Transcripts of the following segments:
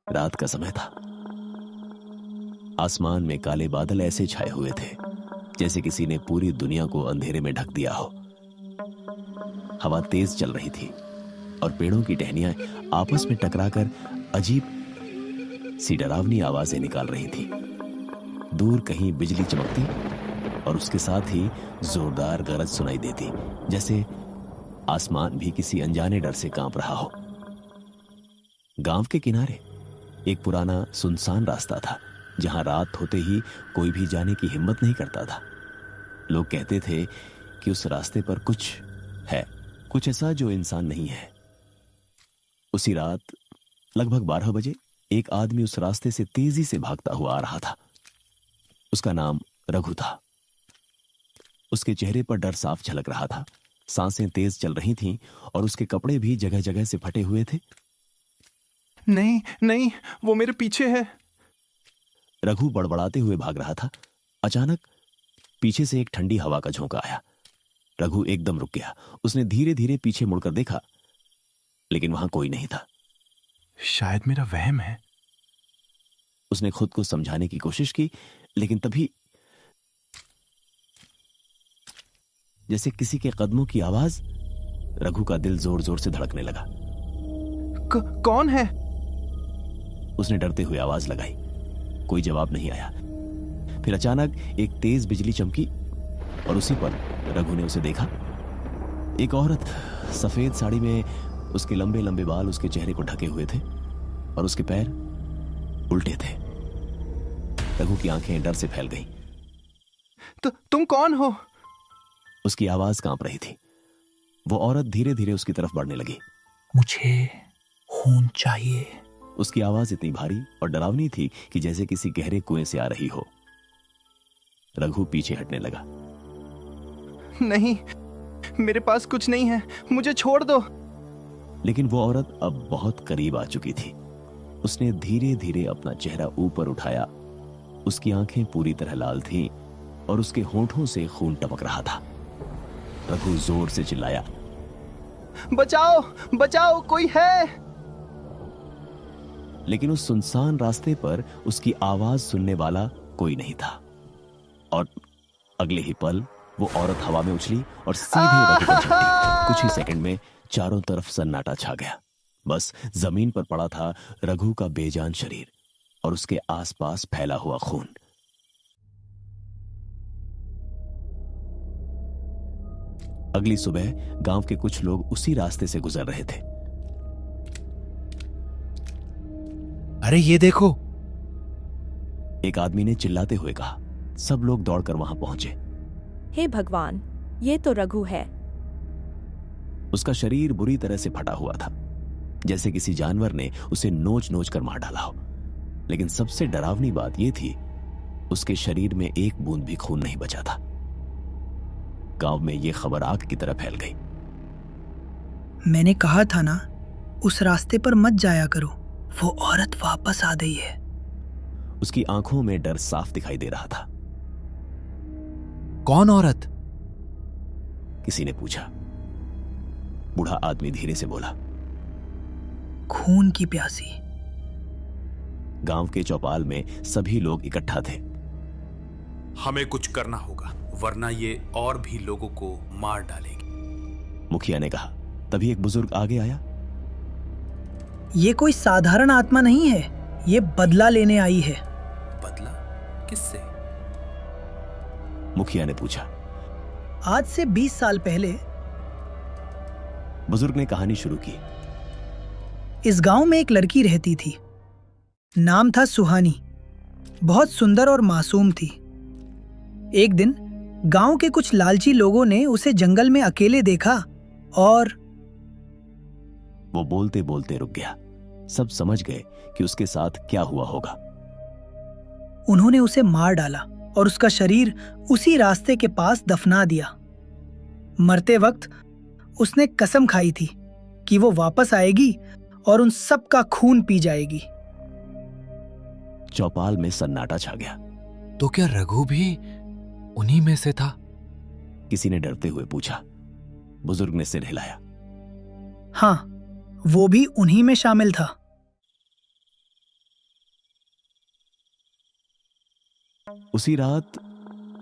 रात का समय था। आसमान में काले बादल ऐसे छाए हुए थे जैसे किसी ने पूरी दुनिया को अंधेरे में ढक दिया हो। हवा तेज चल रही थी और पेड़ों की टहनियां आपस में टकराकर अजीब सी डरावनी आवाजें निकाल रही थी। दूर कहीं बिजली चमकती और उसके साथ ही जोरदार गरज सुनाई देती, जैसे आसमान भी किसी अनजाने डर से कांप रहा हो। गांव के किनारे एक पुराना सुनसान रास्ता था जहां रात होते ही कोई भी जाने की हिम्मत नहीं करता था। लोग कहते थे कि उस रास्ते पर कुछ है, कुछ ऐसा जो इंसान नहीं है। उसी रात लगभग 12 बजे एक आदमी उस रास्ते से तेजी से भागता हुआ आ रहा था। उसका नाम रघु था। उसके चेहरे पर डर साफ झलक रहा था, सांसें तेज चल रही थीं और उसके कपड़े भी जगह जगह से फटे हुए थे। नहीं नहीं, वो मेरे पीछे है। रघु बड़बड़ाते हुए भाग रहा था। अचानक पीछे से एक ठंडी हवा का झोंका आया। रघु एकदम रुक गया। उसने धीरे धीरे पीछे मुड़कर देखा, लेकिन वहां कोई नहीं था। शायद मेरा वहम है। उसने खुद को समझाने की कोशिश की, लेकिन तभी जैसे किसी के कदमों की आवाज, रघु का दिल जोर जोर से धड़कने लगा। कौन है? उसने डरते हुए आवाज लगाई। कोई जवाब नहीं आया। फिर अचानक एक तेज बिजली चमकी और उसी पर रघु ने उसे देखा। एक औरत सफेद साड़ी में, उसके लंबे लंबे बाल उसके चेहरे को ढके हुए थे और उसके पैर उल्टे थे। रघु की आंखें डर से फैल गईं। तुम कौन हो? उसकी आवाज कांप रही थी। वो औरत धीरे धीरे उसकी तरफ बढ़ने लगी। मुझे खून चाहिए। उसकी आवाज इतनी भारी और डरावनी थी कि जैसे किसी गहरे कुएं से आ रही हो। रघु पीछे हटने लगा। नहीं, मेरे पास कुछ नहीं है, मुझे छोड़ दो। लेकिन वो औरत अब बहुत करीब आ चुकी थी। उसने धीरे धीरे अपना चेहरा ऊपर उठाया। उसकी आंखें पूरी तरह लाल थीं और उसके होंठों से खून टपक रहा था। रघु जोर से चिल्लाया, बचाओ बचाओ, कोई है। लेकिन उस सुनसान रास्ते पर उसकी आवाज सुनने वाला कोई नहीं था। और अगले ही पल वो औरत हवा में उछली और सीधे रघु पर झपटी। कुछ ही सेकंड में चारों तरफ सन्नाटा छा गया। बस जमीन पर पड़ा था रघु का बेजान शरीर और उसके आसपास फैला हुआ खून। अगली सुबह गांव के कुछ लोग उसी रास्ते से गुजर रहे थे। अरे ये देखो, एक आदमी ने चिल्लाते हुए कहा। सब लोग दौड़कर वहां पहुंचे। हे भगवान, ये तो रघु है। उसका शरीर बुरी तरह से फटा हुआ था, जैसे किसी जानवर ने उसे नोच नोच कर मार डाला हो। लेकिन सबसे डरावनी बात यह थी, उसके शरीर में एक बूंद भी खून नहीं बचा था। गांव में यह खबर आग की तरह फैल गई। मैंने कहा था ना, उस रास्ते पर मत जाया करो, वो औरत वापस आ गई है। उसकी आंखों में डर साफ दिखाई दे रहा था। कौन औरत? किसी ने पूछा। बूढ़ा आदमी धीरे से बोला, खून की प्यासी। गांव के चौपाल में सभी लोग इकट्ठा थे। हमें कुछ करना होगा, वरना ये और भी लोगों को मार डालेगी। मुखिया ने कहा। तभी एक बुजुर्ग आगे आया। ये कोई साधारण आत्मा नहीं है, ये बदला लेने आई है। बदला? किससे? मुखिया ने पूछा। आज से 20 साल पहले बुजुर्ग ने कहानी शुरू की। इस गांव में एक लड़की रहती थी। नाम था सुहानी। बहुत सुंदर और मासूम थी। एक दिन गांव के कुछ लालची लोगों ने उसे जंगल में अकेले देखा और वो बोलते बोलते रुक गया। सब समझ गए कि उसके साथ क्या हुआ होगा। उन्होंने उसे मार डाला और उसका शरीर उसी रास्ते के पास दफना दिया। मरते वक्त उसने कसम खाई थी कि वो वापस आएगी और उन सब का खून पी जाएगी। चौपाल में सन्नाटा छा गया। तो क्या रघु भी उन्हीं में से था? किसी ने डरते हुए पूछा। बुजुर्ग ने सिर हिलाया। हाँ, वो भी उन्हीं में शामिल था। उसी रात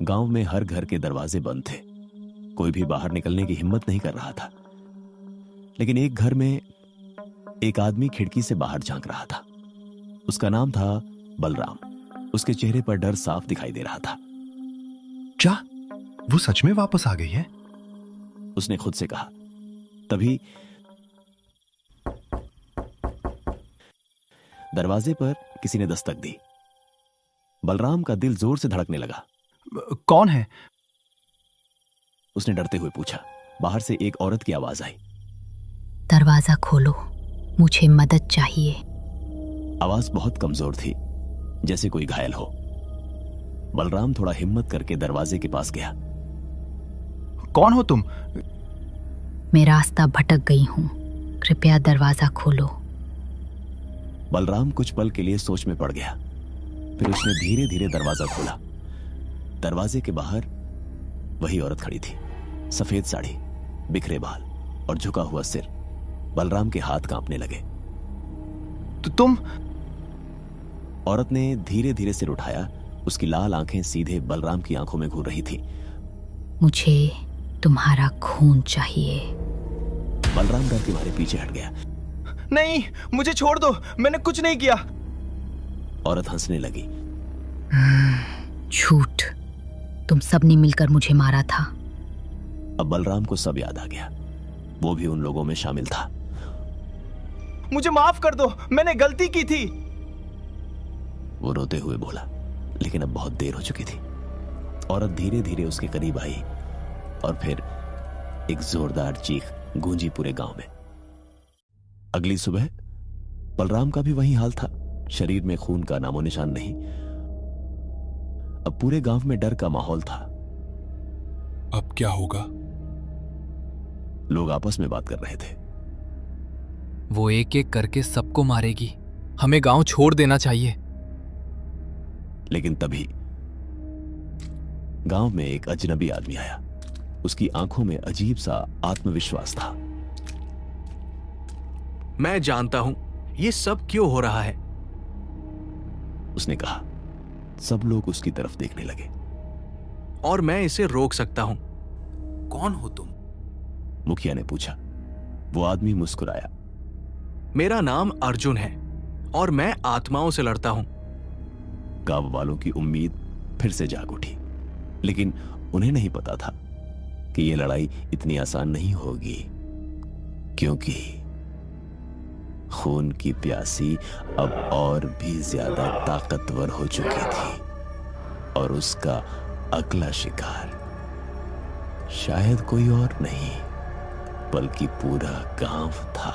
गांव में हर घर के दरवाजे बंद थे। कोई भी बाहर निकलने की हिम्मत नहीं कर रहा था। लेकिन एक घर में एक आदमी खिड़की से बाहर झांक रहा था। उसका नाम था बलराम। उसके चेहरे पर डर साफ दिखाई दे रहा था। क्या वो सच में वापस आ गई है? उसने खुद से कहा। तभी दरवाजे पर किसी ने दस्तक दी। बलराम का दिल जोर से धड़कने लगा। कौन है? उसने डरते हुए पूछा। बाहर से एक औरत की आवाज आई। दरवाजा खोलो, मुझे मदद चाहिए। आवाज बहुत कमजोर थी, जैसे कोई घायल हो। बलराम थोड़ा हिम्मत करके दरवाजे के पास गया। कौन हो तुम? मैं रास्ता भटक गई हूँ, कृपया दरवाजा खोलो। बलराम कुछ पल के लिए सोच में पड़ गया। फिर उसने धीरे धीरे दरवाजा खोला। दरवाजे के बाहर वही औरत खड़ी थी। सफेद साड़ी, बिखरे बाल और झुका हुआ सिर। बलराम के हाथ कांपने लगे। तो तुम? औरत ने धीरे धीरे सिर उठाया। उसकी लाल आंखें सीधे बलराम की आंखों में घूर रही थी। मुझे तुम्हारा खून चाहिए। बलराम डर के मारे पीछे हट गया। नहीं, मुझे छोड़ दो, मैंने कुछ नहीं किया। औरत हंसने लगी। झूठ, तुम सबने मिलकर मुझे मारा था। अब बलराम को सब याद आ गया। वो भी उन लोगों में शामिल था। मुझे माफ कर दो, मैंने गलती की थी। वो रोते हुए बोला, लेकिन अब बहुत देर हो चुकी थी। औरत धीरे धीरे उसके करीब आई और फिर एक जोरदार चीख गूंजी पूरे गांव में। अगली सुबह बलराम का भी वही हाल था। शरीर में खून का नामो निशान नहीं। अब पूरे गांव में डर का माहौल था। अब क्या होगा? लोग आपस में बात कर रहे थे। वो एक एक करके सबको मारेगी, हमें गांव छोड़ देना चाहिए। लेकिन तभी गांव में एक अजनबी आदमी आया। उसकी आंखों में अजीब सा आत्मविश्वास था। मैं जानता हूं ये सब क्यों हो रहा है, उसने कहा। सब लोग उसकी तरफ देखने लगे। और मैं इसे रोक सकता हूं। कौन हो तुम? मुखिया ने पूछा। वो आदमी मुस्कुराया। मेरा नाम अर्जुन है और मैं आत्माओं से लड़ता हूं। गांव वालों की उम्मीद फिर से जाग उठी। लेकिन उन्हें नहीं पता था कि यह लड़ाई इतनी आसान नहीं होगी, क्योंकि खून की प्यासी अब और भी ज्यादा ताकतवर हो चुकी थी और उसका अगला शिकार शायद कोई और नहीं बल्कि पूरा गांव था।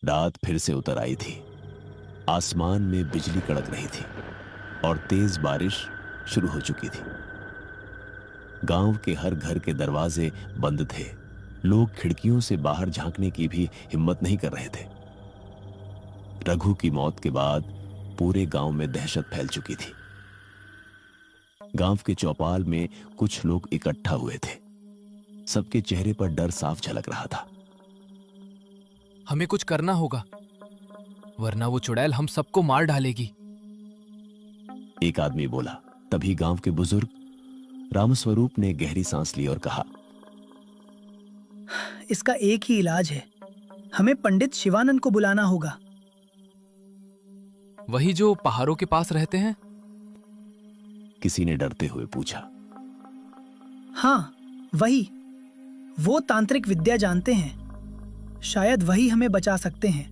रात फिर से उतर आई थी। आसमान में बिजली कड़क रही थी और तेज बारिश शुरू हो चुकी थी। गांव के हर घर के दरवाजे बंद थे। लोग खिड़कियों से बाहर झांकने की भी हिम्मत नहीं कर रहे थे। रघु की मौत के बाद पूरे गांव में दहशत फैल चुकी थी। गांव के चौपाल में कुछ लोग इकट्ठा हुए थे। सबके चेहरे पर डर साफ झलक रहा था। हमें कुछ करना होगा, वरना वो चुड़ैल हम सबको मार डालेगी। एक आदमी बोला। तभी गांव के बुजुर्ग रामस्वरूप ने गहरी सांस ली और कहा, इसका एक ही इलाज है। हमें पंडित शिवानंद को बुलाना होगा। वही जो पहाड़ों के पास रहते हैं? किसी ने डरते हुए पूछा। हाँ, वही। वो तांत्रिक विद्या जानते हैं। शायद वही हमें बचा सकते हैं।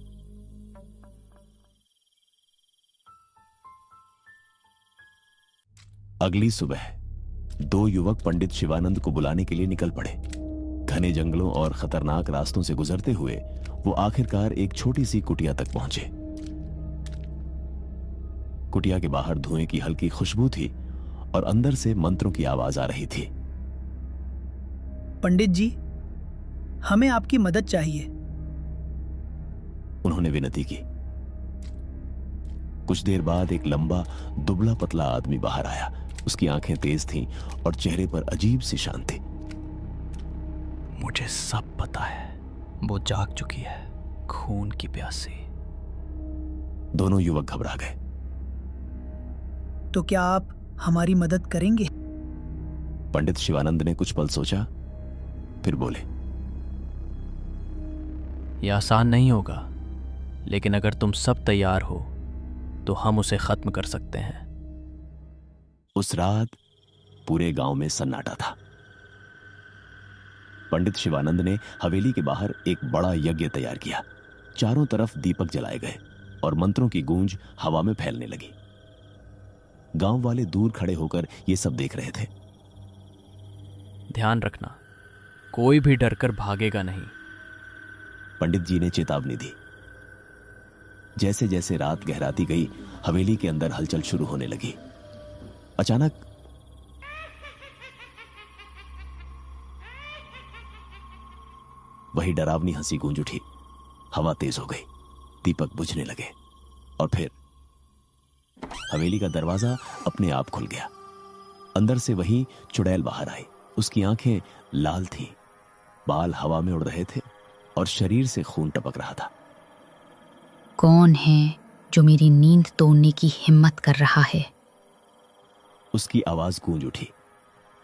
अगली सुबह दो युवक पंडित शिवानंद को बुलाने के लिए निकल पड़े। घने जंगलों और खतरनाक रास्तों से गुजरते हुए वो आखिरकार एक छोटी सी कुटिया तक पहुंचे। कुटिया के बाहर धुएं की हल्की खुशबू थी और अंदर से मंत्रों की आवाज आ रही थी। पंडित जी, हमें आपकी मदद चाहिए। उन्होंने विनती की। कुछ देर बाद एक लंबा दुबला पतला आदमी बाहर आया। उसकी आंखें तेज थीं और चेहरे पर अजीब सी शांति। मुझे सब पता है, वो जाग चुकी है, खून की प्यासी। दोनों युवक घबरा गए। तो क्या आप हमारी मदद करेंगे? पंडित शिवानंद ने कुछ पल सोचा, फिर बोले, यह आसान नहीं होगा, लेकिन अगर तुम सब तैयार हो तो हम उसे खत्म कर सकते हैं। उस रात पूरे गांव में सन्नाटा था। पंडित शिवानंद ने हवेली के बाहर एक बड़ा यज्ञ तैयार किया। चारों तरफ दीपक जलाए गए और मंत्रों की गूंज हवा में फैलने लगी। गांव वाले दूर खड़े होकर ये सब देख रहे थे। ध्यान रखना, कोई भी डरकर भागेगा नहीं। पंडित जी ने चेतावनी दी। जैसे जैसे रात गहराती गई, हवेली के अंदर हलचल शुरू होने लगी। अचानक वही डरावनी हंसी गूंज उठी। हवा तेज हो गई, दीपक बुझने लगे और फिर हवेली का दरवाजा अपने आप खुल गया। अंदर से वही चुड़ैल बाहर आई। उसकी आंखें लाल थीं, बाल हवा में उड़ रहे थे और शरीर से खून टपक रहा था। कौन है जो मेरी नींद तोड़ने की हिम्मत कर रहा है? उसकी आवाज गूंज उठी।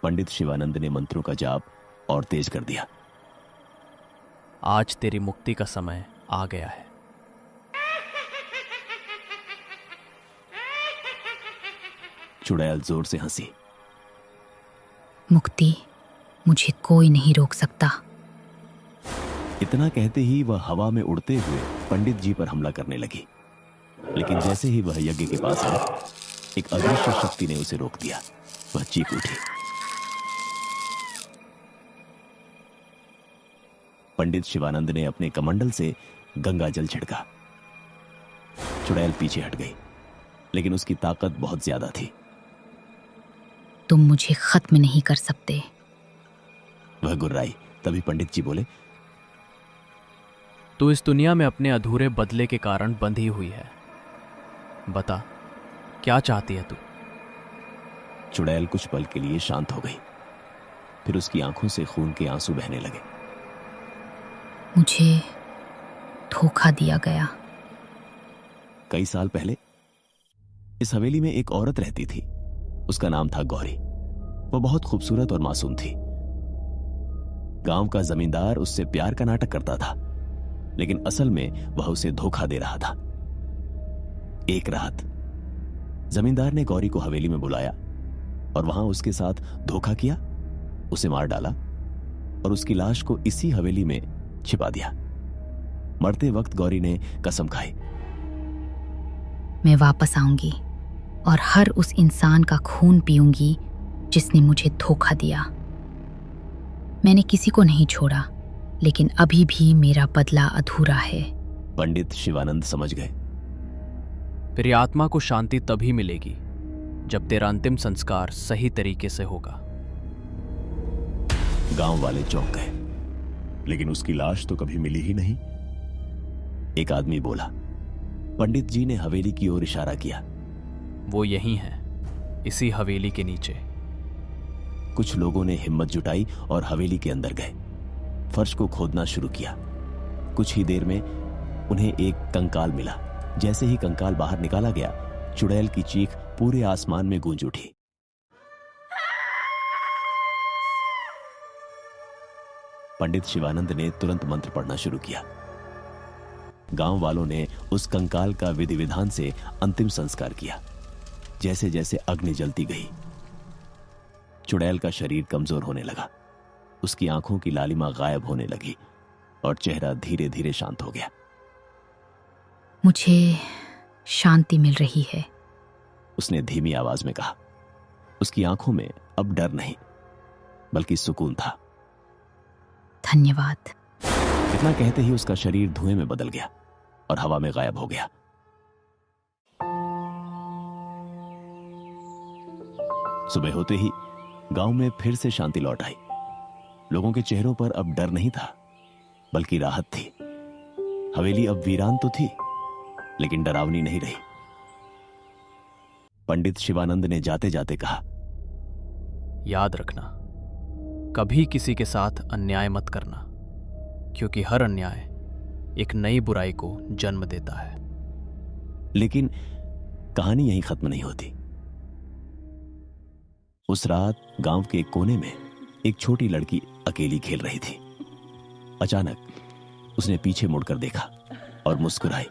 पंडित शिवानंद ने मंत्रों का जाप और तेज कर दिया। आज तेरी मुक्ति का समय आ गया है। चुड़ैल जोर से हंसी। मुक्ति मुझे कोई नहीं रोक सकता। इतना कहते ही वह हवा में उड़ते हुए पंडित जी पर हमला करने लगी। लेकिन जैसे ही वह यज्ञ के पास आया, एक अदृश्य शक्ति ने उसे रोक दिया। वह चीख उठी। पंडित शिवानंद ने अपने कमंडल से गंगा जल छिड़का। चुड़ैल पीछे हट गई, लेकिन उसकी ताकत बहुत ज्यादा थी। तुम मुझे खत्म नहीं कर सकते। वह गुर्राई। तभी पंडित जी बोले, तू इस दुनिया में अपने अधूरे बदले के कारण बंधी हुई है। बता, क्या चाहती है तू? चुड़ैल कुछ पल के लिए शांत हो गई। फिर उसकी आंखों से खून के आंसू बहने लगे। मुझे धोखा दिया गया। कई साल पहले इस हवेली में एक औरत रहती थी। उसका नाम था गौरी। वह बहुत खूबसूरत और मासूम थी। गांव का जमींदार उससे प्यार का नाटक करता था, लेकिन असल में वह उसे धोखा दे रहा था। एक रात जमींदार ने गौरी को हवेली में बुलाया और वहां उसके साथ धोखा किया। उसे मार डाला और उसकी लाश को इसी हवेली में छिपा दिया। मरते वक्त गौरी ने कसम खाई, मैं वापस आऊंगी और हर उस इंसान का खून पीऊंगी जिसने मुझे धोखा दिया। मैंने किसी को नहीं छोड़ा, लेकिन अभी भी मेरा बदला अधूरा है। पंडित शिवानंद समझ गए। तेरी आत्मा को शांति तभी मिलेगी जब तेरा अंतिम संस्कार सही तरीके से होगा। गांव वाले चौंक गए, लेकिन उसकी लाश तो कभी मिली ही नहीं। एक आदमी बोला। पंडित जी ने हवेली की ओर इशारा किया। वो यहीं है, इसी हवेली के नीचे। कुछ लोगों ने हिम्मत जुटाई और हवेली के अंदर गए। फर्श को खोदना शुरू किया। कुछ ही देर में उन्हें एक कंकाल मिला। जैसे ही कंकाल बाहर निकाला गया, चुड़ैल की चीख पूरे आसमान में गूंज उठी। पंडित शिवानंद ने तुरंत मंत्र पढ़ना शुरू किया। गांव वालों ने उस कंकाल का विधि विधान से अंतिम संस्कार किया। जैसे जैसे अग्नि जलती गई, चुड़ैल का शरीर कमजोर होने लगा। उसकी आंखों की लालिमा गायब होने लगी और चेहरा धीरे धीरे शांत हो गया। मुझे शांति मिल रही है, उसने धीमी आवाज में कहा। उसकी आंखों में अब डर नहीं, बल्कि सुकून था। धन्यवाद। इतना कहते ही उसका शरीर धुएं में बदल गया और हवा में गायब हो गया। सुबह होते ही गांव में फिर से शांति लौट आई। लोगों के चेहरों पर अब डर नहीं था, बल्कि राहत थी। हवेली अब वीरान तो थी, लेकिन डरावनी नहीं रही। पंडित शिवानंद ने जाते जाते कहा, याद रखना, कभी किसी के साथ अन्याय मत करना, क्योंकि हर अन्याय एक नई बुराई को जन्म देता है। लेकिन कहानी यहीं खत्म नहीं होती। उस रात गांव के एक कोने में एक छोटी लड़की अकेली खेल रही थी। अचानक उसने पीछे मुड़कर देखा और मुस्कुराई।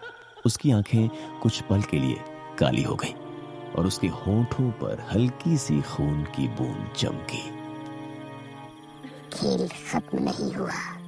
उसकी आंखें कुछ पल के लिए काली हो गईं और उसके होंठों पर हल्की सी खून की बूंद चमकी। खेल खत्म नहीं हुआ।